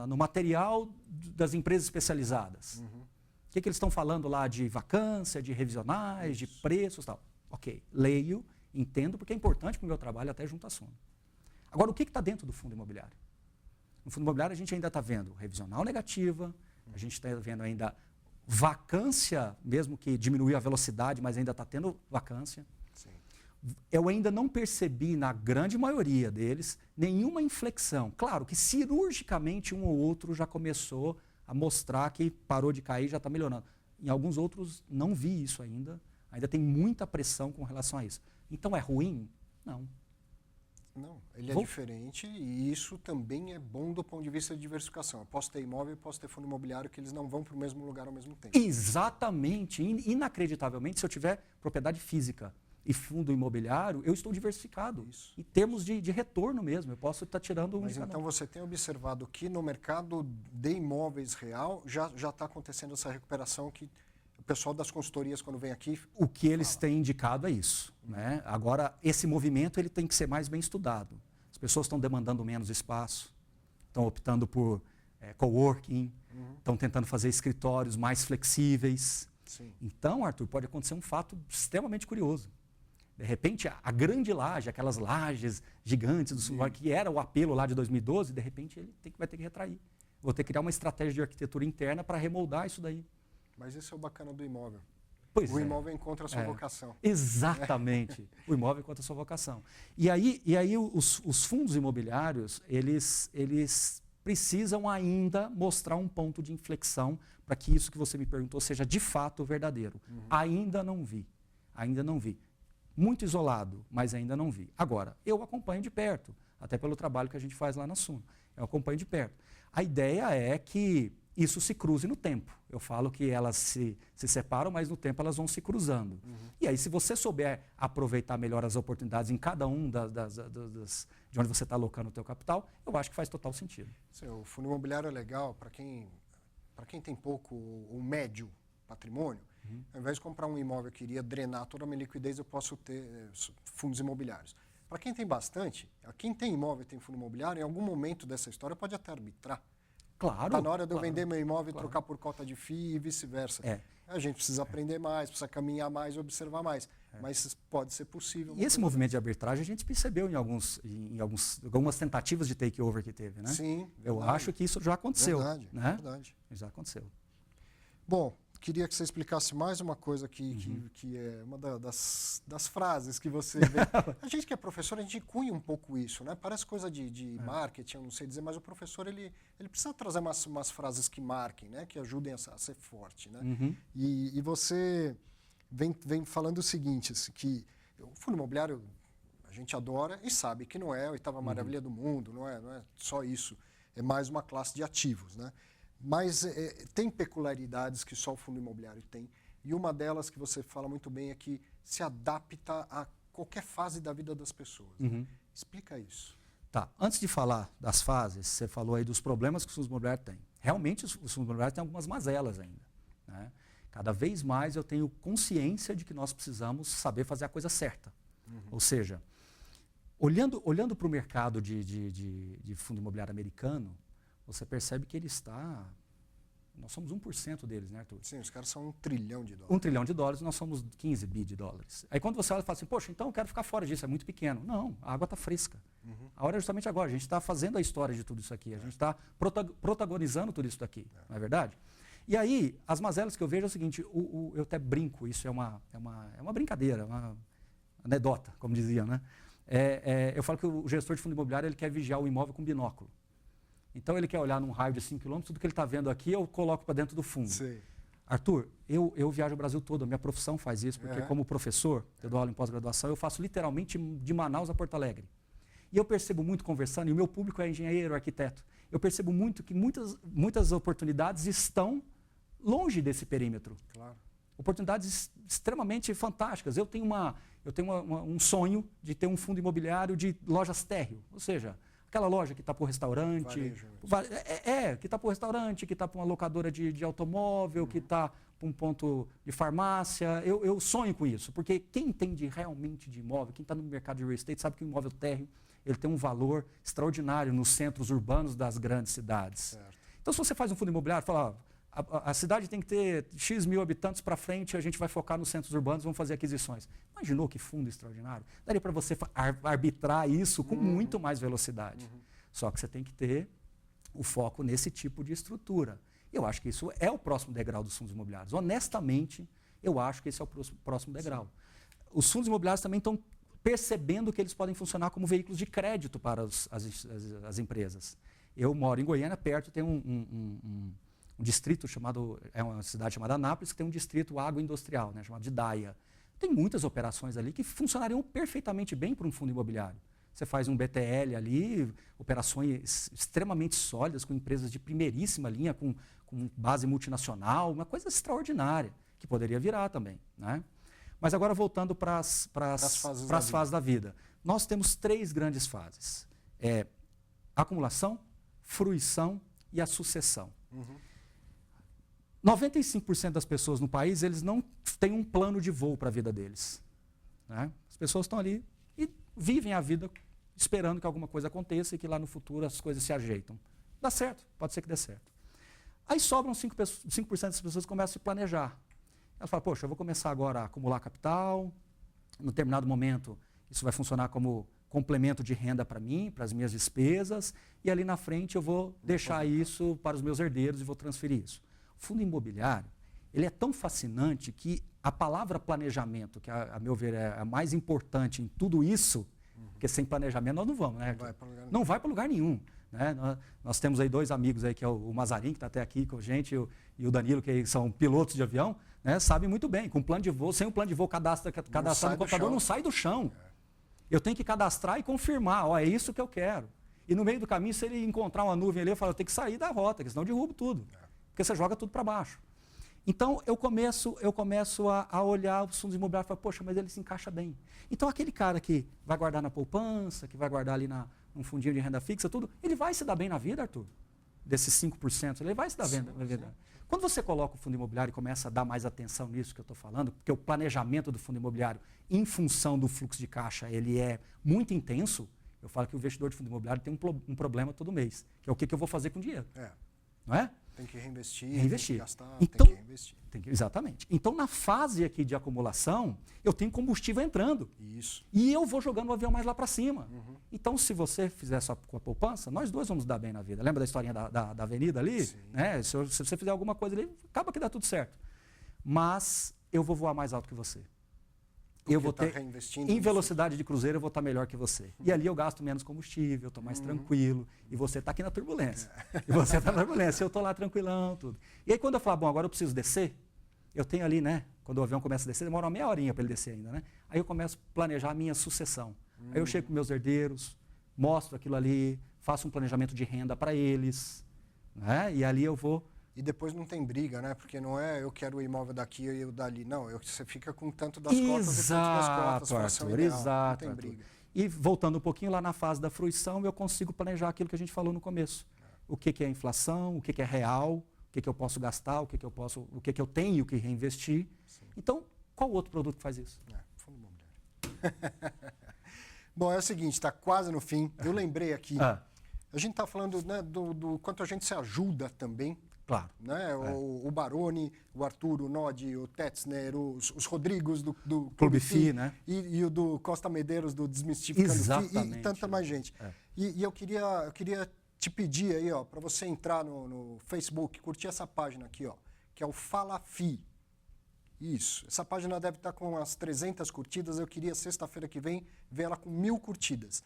no material das empresas especializadas? O que eles estão falando lá de vacância, de revisionais, de preços e tal? Ok, leio, entendo, porque é importante para o meu trabalho até junto à sono. Agora, o que está dentro do fundo imobiliário? No fundo imobiliário, a gente ainda está vendo revisional negativa, a gente está vendo ainda vacância, mesmo que diminuiu a velocidade, mas ainda está tendo vacância. Sim. Eu ainda não percebi, na grande maioria deles, nenhuma inflexão. Claro que cirurgicamente um ou outro já começou a mostrar que parou de cair e já está melhorando. Em alguns outros não vi isso ainda. Ainda tem muita pressão com relação a isso. Então é ruim? Não. Não, ele é diferente e isso também é bom do ponto de vista de diversificação. Eu posso ter imóvel e posso ter fundo imobiliário que eles não vão para o mesmo lugar ao mesmo tempo. Exatamente. Inacreditavelmente, se eu tiver propriedade física e fundo imobiliário, eu estou diversificado. Isso. Em termos de retorno mesmo, eu posso estar tirando um Mas de cada então um. você tem observado que no mercado de imóveis real já está acontecendo essa recuperação que o pessoal das consultorias, quando vem aqui... O que eles têm indicado é isso. Né? Agora, esse movimento ele tem que ser mais bem estudado. As pessoas estão demandando menos espaço, estão optando por coworking, estão tentando fazer escritórios mais flexíveis. Sim. Então, Arthur, pode acontecer um fato extremamente curioso. De repente, a grande laje, aquelas lajes gigantes do sul, que era o apelo lá de 2012, de repente ele vai ter que retrair. Vou ter que criar uma estratégia de arquitetura interna para remoldar isso daí. Mas isso é o bacana do imóvel. Pois o é. imóvel encontra a sua vocação. Exatamente. O imóvel encontra a sua vocação. E aí os fundos imobiliários, eles precisam ainda mostrar um ponto de inflexão para que isso que você me perguntou seja de fato verdadeiro. Ainda não vi. Ainda não vi. Muito isolado, mas ainda não vi. Agora, eu acompanho de perto, até pelo trabalho que a gente faz lá na Suno. Eu acompanho de perto. A ideia é que isso se cruze no tempo. Eu falo que elas se separam, mas no tempo elas vão se cruzando. E aí, se você souber aproveitar melhor as oportunidades em cada um de onde você está alocando o teu capital, eu acho que faz total sentido. Sim, o fundo imobiliário é legal para quem tem pouco ou médio patrimônio. Ao invés de comprar um imóvel que iria drenar toda a minha liquidez, eu posso ter fundos imobiliários. Para quem tem bastante, quem tem imóvel e tem fundo imobiliário, em algum momento dessa história pode até arbitrar. Claro. Está na hora de eu vender meu imóvel e trocar por cota de FII e vice-versa. A gente precisa aprender mais, precisa caminhar mais, observar mais. Mas pode ser possível. E esse movimento de arbitragem a gente percebeu em algumas tentativas de takeover que teve, né? Sim. Eu acho que isso já aconteceu. Verdade, né? verdade. Já aconteceu. Bom, queria que você explicasse mais uma coisa que é uma das frases que você vê. A gente que é professor, a gente cunha um pouco isso, né? Parece coisa de marketing, eu não sei dizer, mas o professor ele precisa trazer umas frases que marquem, né? Que ajudem a ser forte, né? E você vem falando o seguinte, assim, que o fundo imobiliário a gente adora e sabe que não é a oitava maravilha do mundo, não é só isso, é mais uma classe de ativos, né? Mas tem peculiaridades que só o fundo imobiliário tem. E uma delas que você fala muito bem é que se adapta a qualquer fase da vida das pessoas. Né? Explica isso. Tá. Antes de falar das fases, você falou aí dos problemas que os fundos imobiliários têm. Realmente, os fundos imobiliários têm algumas mazelas ainda. Né? Cada vez mais eu tenho consciência de que nós precisamos saber fazer a coisa certa. Ou seja, olhando para o mercado de fundo imobiliário americano, você percebe que ele está... Nós somos 1% deles, né, Arthur? Sim, os caras são $1 trilhão. $1 trilhão, nós somos 15 bi de dólares. Aí quando você olha e fala assim, poxa, então eu quero ficar fora disso, é muito pequeno. Não, a água está fresca. A hora é justamente agora, a gente está fazendo a história de tudo isso aqui, a gente está protagonizando tudo isso daqui, não é verdade? E aí, as mazelas que eu vejo é o seguinte, eu até brinco, isso é uma brincadeira, uma anedota, como diziam, né? Eu falo que o gestor de fundo imobiliário ele quer vigiar o imóvel com binóculo. Então ele quer olhar num raio de 5 km, tudo que ele está vendo aqui eu coloco para dentro do fundo. Sim. Arthur, eu viajo o Brasil todo, a minha profissão faz isso, porque como professor, eu dou aula em pós-graduação, eu faço literalmente de Manaus a Porto Alegre. E eu percebo muito conversando, e o meu público é engenheiro, arquiteto, eu percebo muito que muitas oportunidades estão longe desse perímetro. Claro. Oportunidades extremamente fantásticas. Eu tenho um sonho de ter um fundo imobiliário de lojas térreo, ou seja, aquela loja que está para o restaurante, que está para o restaurante, que está para uma locadora de automóvel, que está para um ponto de farmácia. Eu sonho com isso, porque quem entende realmente de imóvel, quem está no mercado de real estate, sabe que o imóvel térreo ele tem um valor extraordinário nos centros urbanos das grandes cidades. Certo. Então, se você faz um fundo imobiliário, fala, a cidade tem que ter X mil habitantes para frente, a gente vai focar nos centros urbanos, vamos fazer aquisições. Imaginou que fundo extraordinário? Daria para você arbitrar isso com muito mais velocidade. Só que você tem que ter o foco nesse tipo de estrutura. Eu acho que isso é o próximo degrau dos fundos imobiliários. Honestamente, eu acho que esse é o próximo degrau. Sim. Os fundos imobiliários também estão percebendo que eles podem funcionar como veículos de crédito para as empresas. Eu moro em Goiânia, perto tem distrito chamado, é uma cidade chamada Anápolis, que tem um distrito agroindustrial, né, chamado de Daia. Tem muitas operações ali que funcionariam perfeitamente bem para um fundo imobiliário. Você faz um BTL ali, operações extremamente sólidas, com empresas de primeiríssima linha, com base multinacional, uma coisa extraordinária, que poderia virar também, né? Mas agora voltando para as fases da vida. Nós temos 3 grandes fases. Acumulação, fruição e a sucessão. 95% das pessoas no país, eles não têm um plano de voo para a vida deles, né? As pessoas estão ali e vivem a vida esperando que alguma coisa aconteça e que lá no futuro as coisas se ajeitam. Dá certo, pode ser que dê certo. Aí sobram 5% das pessoas que começam a se planejar. Elas falam, poxa, eu vou começar agora a acumular capital, em determinado momento isso vai funcionar como complemento de renda para mim, para as minhas despesas, e ali na frente eu vou deixar isso para os meus herdeiros e vou transferir isso. O fundo imobiliário, ele é tão fascinante que a palavra planejamento, que a meu ver é a mais importante em tudo isso, porque sem planejamento nós não vamos, né? Não vai para lugar nenhum. Né? Nós temos aí 2 amigos aí, que é o Mazarin, que está até aqui com a gente, e o Danilo, que são pilotos de avião, né? Sabem muito bem, com plano de voo, sem um plano de voo cadastrado no computador, não sai do chão. Eu tenho que cadastrar e confirmar, é isso que eu quero. E no meio do caminho, se ele encontrar uma nuvem ali, eu falo, eu tenho que sair da rota, porque senão eu derrubo tudo. Porque você joga tudo para baixo. Então, eu começo a olhar os fundos imobiliários e falo, poxa, mas ele se encaixa bem. Então, aquele cara que vai guardar na poupança, que vai guardar ali num fundinho de renda fixa, tudo, ele vai se dar bem na vida, Arthur? Desses 5%, ele vai se dar bem na vida. Quando você coloca o fundo imobiliário e começa a dar mais atenção nisso que eu estou falando, porque o planejamento do fundo imobiliário, em função do fluxo de caixa, ele é muito intenso, eu falo que o investidor de fundo imobiliário tem um problema todo mês, que é o que eu vou fazer com o dinheiro. Não é? Tem que reinvestir, tem que gastar, então, tem que reinvestir. Exatamente. Então, na fase aqui de acumulação, eu tenho combustível entrando. Isso. E eu vou jogando o avião mais lá para cima. Então, se você fizer só com a poupança, nós 2 vamos dar bem na vida. Lembra da historinha da avenida ali? Né? Se você fizer alguma coisa ali, acaba que dá tudo certo. Mas eu vou voar mais alto que você. Eu vou ter, em velocidade de cruzeiro, eu vou estar melhor que você. E ali eu gasto menos combustível, eu estou mais tranquilo. E você está aqui na turbulência. E você está na turbulência, eu estou lá tranquilão, tudo. E aí quando eu falo, bom, agora eu preciso descer, eu tenho ali, né, quando o avião começa a descer, demora uma meia horinha para ele descer ainda, né? Aí eu começo a planejar a minha sucessão. Aí eu chego com meus herdeiros, mostro aquilo ali, faço um planejamento de renda para eles, né? E ali eu vou... E depois não tem briga, né? Porque não é eu quero o imóvel daqui e eu dali. Não, você fica com tanto das cotas e tanto das cotas. Arthur, exato, não tem briga. E voltando um pouquinho lá na fase da fruição, eu consigo planejar aquilo que a gente falou no começo. O que é inflação, o que é real, o que eu posso gastar, o que eu tenho que reinvestir. Sim. Então, qual outro produto que faz isso? Fundo imobiliário. Bom, é o seguinte, está quase no fim. Eu lembrei aqui, a gente está falando, né, do quanto a gente se ajuda também. Claro. Né? O Baroni, o Arthur, o Nodi, o Tetzner, os Rodrigos do Clube FI, né? E o do Costa Medeiros, do Desmistificando Exatamente. FI, e tanta mais gente. E eu queria te pedir aí, para você entrar no Facebook, curtir essa página aqui, que é o Fala FI. Isso. Essa página deve estar com umas 300 curtidas. Eu queria, sexta-feira que vem, ver ela com 1000 curtidas.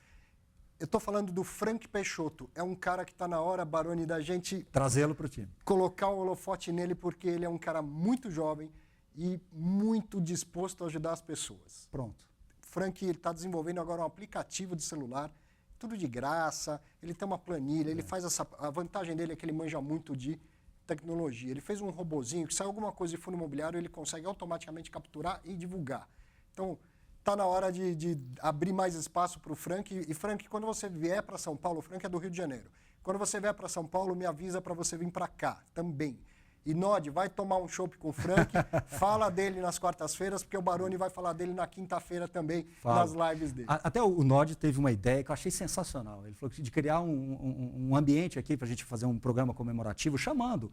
Eu estou falando do Frank Peixoto. É um cara que está na hora, Baroni, da gente... trazê-lo para o time. Colocar o holofote nele, porque ele é um cara muito jovem e muito disposto a ajudar as pessoas. Pronto. Frank está desenvolvendo agora um aplicativo de celular, tudo de graça, ele tem uma planilha, ele faz a vantagem dele é que ele manja muito de tecnologia. Ele fez um robozinho que, se alguma coisa de fundo imobiliário, ele consegue automaticamente capturar e divulgar. Então... está na hora de abrir mais espaço para o Frank. E, Frank, quando você vier para São Paulo, o Frank é do Rio de Janeiro. Quando você vier para São Paulo, me avisa para você vir para cá também. E, Nodi, vai tomar um chopp com o Frank, fala dele nas quartas-feiras, porque o Baroni vai falar dele na quinta-feira também, nas lives dele. Até o Nodi teve uma ideia que eu achei sensacional. Ele falou de criar um ambiente aqui para a gente fazer um programa comemorativo, chamando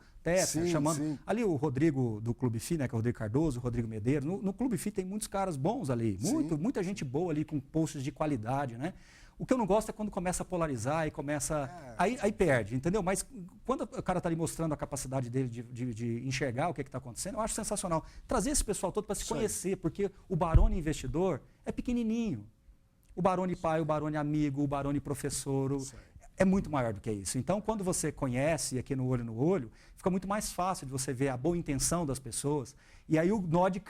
chamando... Ali o Rodrigo do Clube FI, né, que é o Rodrigo Cardoso, o Rodrigo Medeiros. No Clube FI tem muitos caras bons ali, muita gente boa ali, com posts de qualidade, né? O que eu não gosto é quando começa a polarizar e começa... Aí perde, entendeu? Mas quando o cara está ali mostrando a capacidade dele de enxergar o que está acontecendo, eu acho sensacional. Trazer esse pessoal todo para se conhecer, porque o Baroni investidor é pequenininho. O Baroni pai, o Baroni amigo, o Baroni professor. é muito maior do que isso. Então, quando você conhece aqui no olho, fica muito mais fácil de você ver a boa intenção das pessoas. E aí o Nod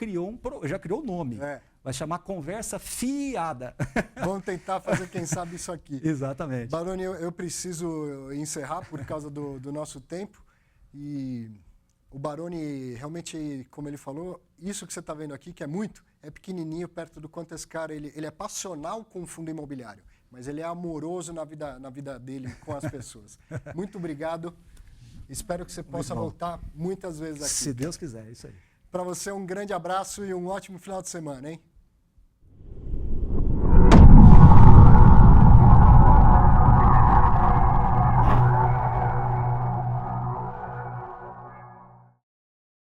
já criou o nome. Vai chamar Conversa Fiada. Vamos tentar fazer, quem sabe, isso aqui. Exatamente. Baroni, eu preciso encerrar por causa do nosso tempo. E o Baroni, realmente, como ele falou, isso que você está vendo aqui, que é muito, é pequenininho perto do quanto esse cara, ele é passional com o fundo imobiliário, mas ele é amoroso na vida dele com as pessoas. Muito obrigado. Espero que você possa voltar muitas vezes aqui. Se Deus quiser, é isso aí. Para você, um grande abraço e um ótimo final de semana, hein?